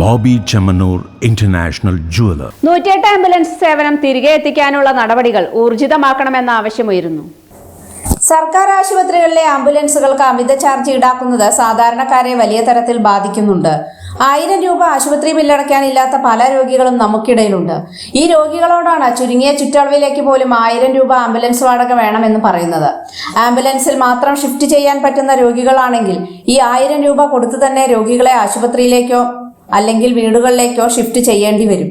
Bobby Chemmanur international jeweller. 108 ambulance സേവനം തിരികെ എത്തിക്കാനുള്ള നടപടികൾ ഊർജിതമാക്കണമെന്ന ആവശ്യമുയരുന്നു. സർക്കാർ ആശുപത്രികളിലെ ആംബുലൻസുകൾക്ക് അമിത ചാർജ് ഈടാക്കുന്നത് സാധാരണക്കാരെ വലിയ തരത്തിൽ ബാധിക്കുന്നുണ്ട്. 1000 രൂപ ആശുപത്രി ബില്ലടയ്ക്കാനില്ലാത്ത പല രോഗികളും നമുക്കിടയിലുണ്ട്. ഈ രോഗികളോടാണ് ചുരുങ്ങിയ ചുറ്റളവിലേക്ക് പോലും 1000 രൂപ ആംബുലൻസ് വാടക വേണമെന്ന് പറയുന്നത്. ആംബുലൻസിൽ മാത്രം ഷിഫ്റ്റ് ചെയ്യാൻ പറ്റുന്ന രോഗികളാണെങ്കിൽ ഈ 1000 രൂപ കൊടുത്തു തന്നെ രോഗികളെ ആശുപത്രിയിലേക്കോ അല്ലെങ്കിൽ വീടുകളിലേക്കോ ഷിഫ്റ്റ് ചെയ്യേണ്ടി വരും.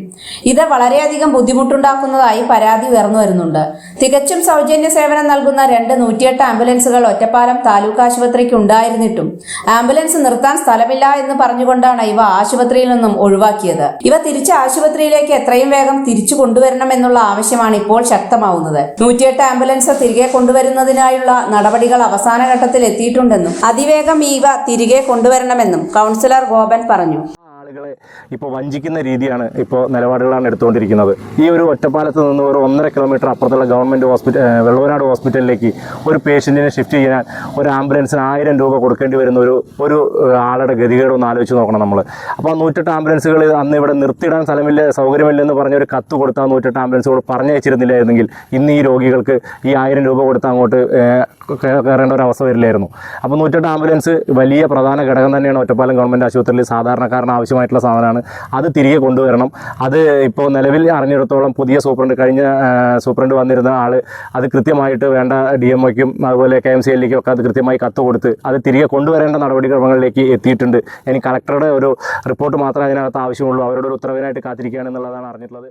ഇത് വളരെയധികം ബുദ്ധിമുട്ടുണ്ടാക്കുന്നതായി പരാതി ഉയർന്നു വരുന്നുണ്ട്. തികച്ചും സൗജന്യ സേവനം നൽകുന്ന 108 ആംബുലൻസുകൾ ഒറ്റപ്പാലം താലൂക്ക് ആശുപത്രിക്ക് ഉണ്ടായിരുന്നിട്ടും ആംബുലൻസ് നിർത്താൻ സ്ഥലമില്ല എന്ന് പറഞ്ഞുകൊണ്ടാണ് ഇവ ആശുപത്രിയിൽ നിന്നും ഒഴിവാക്കിയത്. ഇവ തിരിച്ച് ആശുപത്രിയിലേക്ക് എത്രയും വേഗം തിരിച്ചു കൊണ്ടുവരണമെന്നുള്ള ആവശ്യമാണ് ഇപ്പോൾ ശക്തമാവുന്നത്. 108 ആംബുലൻസ് തിരികെ കൊണ്ടുവരുന്നതിനായുള്ള നടപടികൾ അവസാന ഘട്ടത്തിൽ എത്തിയിട്ടുണ്ടെന്നും അതിവേഗം ഇവ തിരികെ കൊണ്ടുവരണമെന്നും കൗൺസിലർ ഗോപൻ പറഞ്ഞു. ആളുകളെ ഇപ്പോൾ വഞ്ചിക്കുന്ന രീതിയാണ് ഇപ്പോൾ നിലപാടുകളാണ് എടുത്തുകൊണ്ടിരിക്കുന്നത്. ഈ ഒരു ഒറ്റപ്പാലത്ത് നിന്ന് ഒരു 1.5 കിലോമീറ്റർ അപ്പുറത്തുള്ള ഗവൺമെൻറ് വെള്ളവനാട് ഹോസ്പിറ്റലിലേക്ക് ഒരു പേഷ്യൻറ്റിനെ ഷിഫ്റ്റ് ചെയ്യാൻ ഒരു ആംബുലൻസിന് 1000 രൂപ കൊടുക്കേണ്ടി വരുന്ന ഒരു ആളുടെ ഗതികേടൊന്ന് ആലോചിച്ച് നോക്കണം നമ്മൾ. അപ്പോൾ 108 ആംബുലൻസുകൾ അന്ന് ഇവിടെ നിർത്തിയിടാൻ സ്ഥലമില്ല, സൗകര്യമില്ലെന്ന് പറഞ്ഞൊരു കത്ത് കൊടുത്താൽ 108 ആംബുലൻസുകൾ പറഞ്ഞയച്ചിരുന്നില്ലായിരുന്നെങ്കിൽ ഇന്ന് ഈ രോഗികൾക്ക് ഈ 1000 രൂപ കൊടുത്ത് അങ്ങോട്ട് കയറേണ്ട ഒരു അവസ്ഥ വരില്ലായിരുന്നു. അപ്പോൾ 108 ആംബുലൻസ് വലിയ പ്രധാന ഘടകം തന്നെയാണ് ഒറ്റപ്പാലം ഗവൺമെൻറ് ആശുപത്രിയിൽ സാധാരണക്കാരന് ആവശ്യമായിട്ടുള്ള സാധനമാണ്. അത് തിരികെ കൊണ്ടുവരണം. അത് ഇപ്പോൾ നിലവിൽ അറിഞ്ഞിടത്തോളം പുതിയ കഴിഞ്ഞ സൂപ്രണ്ട് വന്നിരുന്ന ആൾ അത് കൃത്യമായിട്ട് വേണ്ട DMOയ്ക്കും അതുപോലെ KMCLലേക്കും ഒക്കെ അത് കൃത്യമായി കത്ത് കൊടുത്ത് അത് തിരികെ കൊണ്ടുവരേണ്ട നടപടിക്രമങ്ങളിലേക്ക് എത്തിയിട്ടുണ്ട്. ഇനി കളക്ടറുടെ ഒരു റിപ്പോർട്ട് മാത്രമേ അതിനകത്ത് ആവശ്യമുള്ളൂ. അവരുടെ ഒരു ഉത്തരവിനായിട്ട് കാത്തിരിക്കുകയാണെന്നുള്ളതാണ് അറിഞ്ഞിട്ടുള്ളത്.